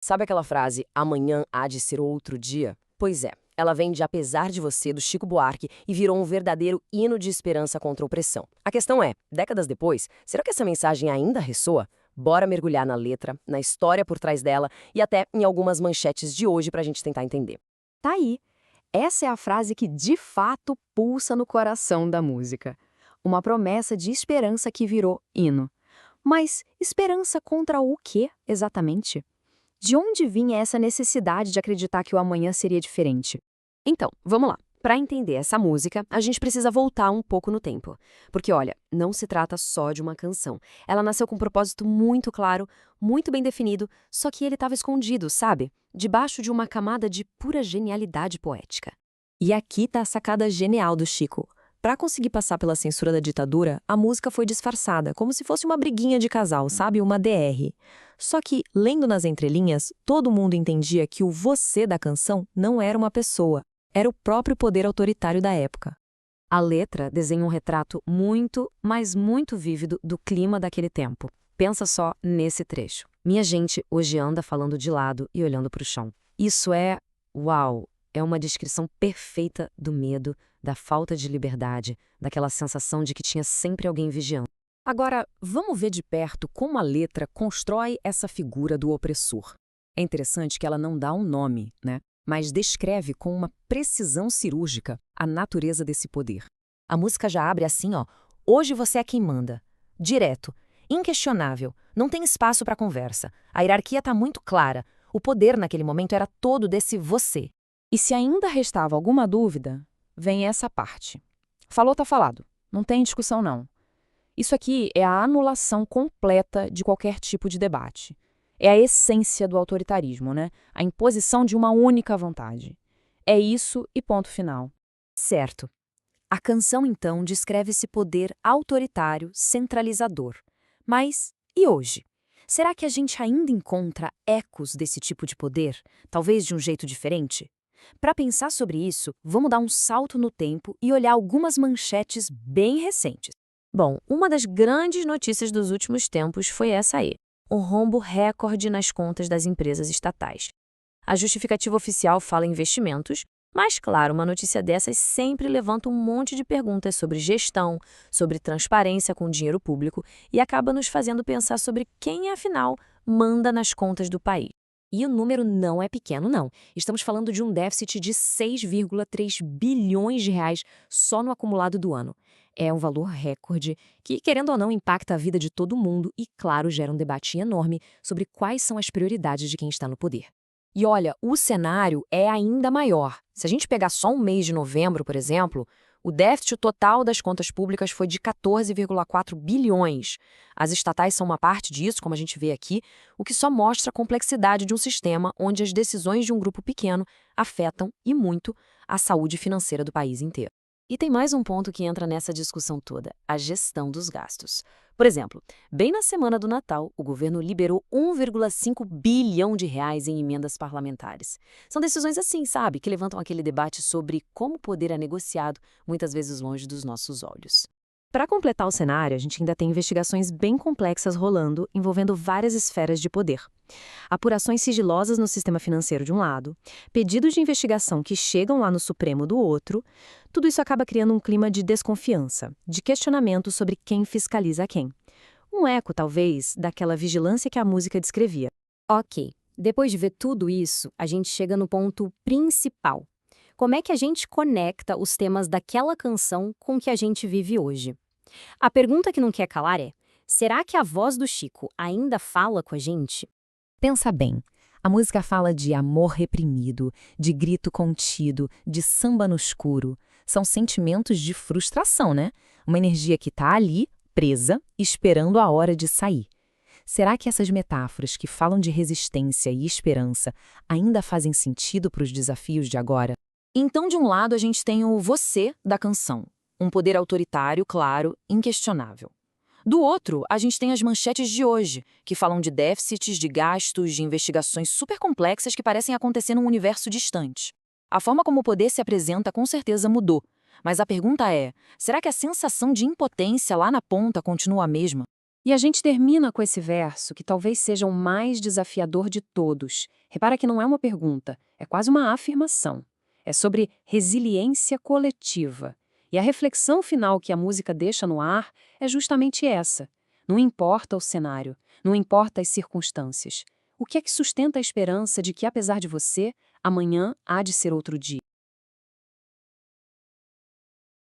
Sabe aquela frase, amanhã há de ser outro dia? Pois é, ela vem de Apesar de Você, do Chico Buarque, e virou um verdadeiro hino de esperança contra a opressão. A questão é, décadas depois, será que essa mensagem ainda ressoa? Bora mergulhar na letra, na história por trás dela e até em algumas manchetes de hoje pra gente tentar entender. Tá aí. Essa é a frase que de fato pulsa no coração da música. Uma promessa de esperança que virou hino. Mas esperança contra o quê, exatamente? De onde vinha essa necessidade de acreditar que o amanhã seria diferente? Então, vamos lá. Para entender essa música, a gente precisa voltar um pouco no tempo. Porque, olha, não se trata só de uma canção. Ela nasceu com um propósito muito claro, muito bem definido, só que ele estava escondido, sabe? Debaixo de uma camada de pura genialidade poética. E aqui tá a sacada genial do Chico. Para conseguir passar pela censura da ditadura, a música foi disfarçada, como se fosse uma briguinha de casal, sabe? Uma DR. Só que, lendo nas entrelinhas, todo mundo entendia que o você da canção não era uma pessoa, era o próprio poder autoritário da época. A letra desenha um retrato muito, mas muito vívido do clima daquele tempo. Pensa só nesse trecho. Minha gente hoje anda falando de lado e olhando para o chão. Isso é, uau, é uma descrição perfeita do medo, da falta de liberdade, daquela sensação de que tinha sempre alguém vigiando. Agora, vamos ver de perto como a letra constrói essa figura do opressor. É interessante que ela não dá um nome, né? Mas descreve com uma precisão cirúrgica a natureza desse poder. A música já abre assim, ó. Hoje você é quem manda. Direto, inquestionável, não tem espaço para conversa. A hierarquia está muito clara. O poder naquele momento era todo desse você. E se ainda restava alguma dúvida, vem essa parte. Falou, tá falado. Não tem discussão, não. Isso aqui é a anulação completa de qualquer tipo de debate. É a essência do autoritarismo, né? A imposição de uma única vontade. É isso e ponto final. Certo. A canção, então, descreve esse poder autoritário, centralizador. Mas e hoje? Será que a gente ainda encontra ecos desse tipo de poder? Talvez de um jeito diferente? Para pensar sobre isso, vamos dar um salto no tempo e olhar algumas manchetes bem recentes. Bom, uma das grandes notícias dos últimos tempos foi essa aí: o rombo recorde nas contas das empresas estatais. A justificativa oficial fala em investimentos, mas, claro, uma notícia dessas sempre levanta um monte de perguntas sobre gestão, sobre transparência com o dinheiro público e acaba nos fazendo pensar sobre quem, afinal, manda nas contas do país. E o número não é pequeno, não. Estamos falando de um déficit de 6,3 bilhões de reais só no acumulado do ano. É um valor recorde que, querendo ou não, impacta a vida de todo mundo e, claro, gera um debate enorme sobre quais são as prioridades de quem está no poder. E olha, o cenário é ainda maior. Se a gente pegar só um mês de novembro, por exemplo, o déficit total das contas públicas foi de 14,4 bilhões. As estatais são uma parte disso, como a gente vê aqui, o que só mostra a complexidade de um sistema onde as decisões de um grupo pequeno afetam, e muito, a saúde financeira do país inteiro. E tem mais um ponto que entra nessa discussão toda: a gestão dos gastos. Por exemplo, bem na semana do Natal, o governo liberou 1,5 bilhão de reais em emendas parlamentares. São decisões assim, sabe, que levantam aquele debate sobre como o poder é negociado, muitas vezes longe dos nossos olhos. Para completar o cenário, a gente ainda tem investigações bem complexas rolando, envolvendo várias esferas de poder. Apurações sigilosas no sistema financeiro de um lado, pedidos de investigação que chegam lá no Supremo do outro, tudo isso acaba criando um clima de desconfiança, de questionamento sobre quem fiscaliza quem. Um eco, talvez, daquela vigilância que a música descrevia. Ok, depois de ver tudo isso, a gente chega no ponto principal. Como é que a gente conecta os temas daquela canção com o que a gente vive hoje? A pergunta que não quer calar é: será que a voz do Chico ainda fala com a gente? Pensa bem, a música fala de amor reprimido, de grito contido, de samba no escuro. São sentimentos de frustração, né? Uma energia que está ali, presa, esperando a hora de sair. Será que essas metáforas que falam de resistência e esperança ainda fazem sentido para os desafios de agora? Então, de um lado, a gente tem o você da canção, um poder autoritário, claro, inquestionável. Do outro, a gente tem as manchetes de hoje, que falam de déficits, de gastos, de investigações super complexas que parecem acontecer num universo distante. A forma como o poder se apresenta com certeza mudou, mas a pergunta é: será que a sensação de impotência lá na ponta continua a mesma? E a gente termina com esse verso, que talvez seja o mais desafiador de todos. Repara que não é uma pergunta, é quase uma afirmação. É sobre resiliência coletiva. E a reflexão final que a música deixa no ar é justamente essa. Não importa o cenário, não importa as circunstâncias. O que é que sustenta a esperança de que, apesar de você, amanhã há de ser outro dia?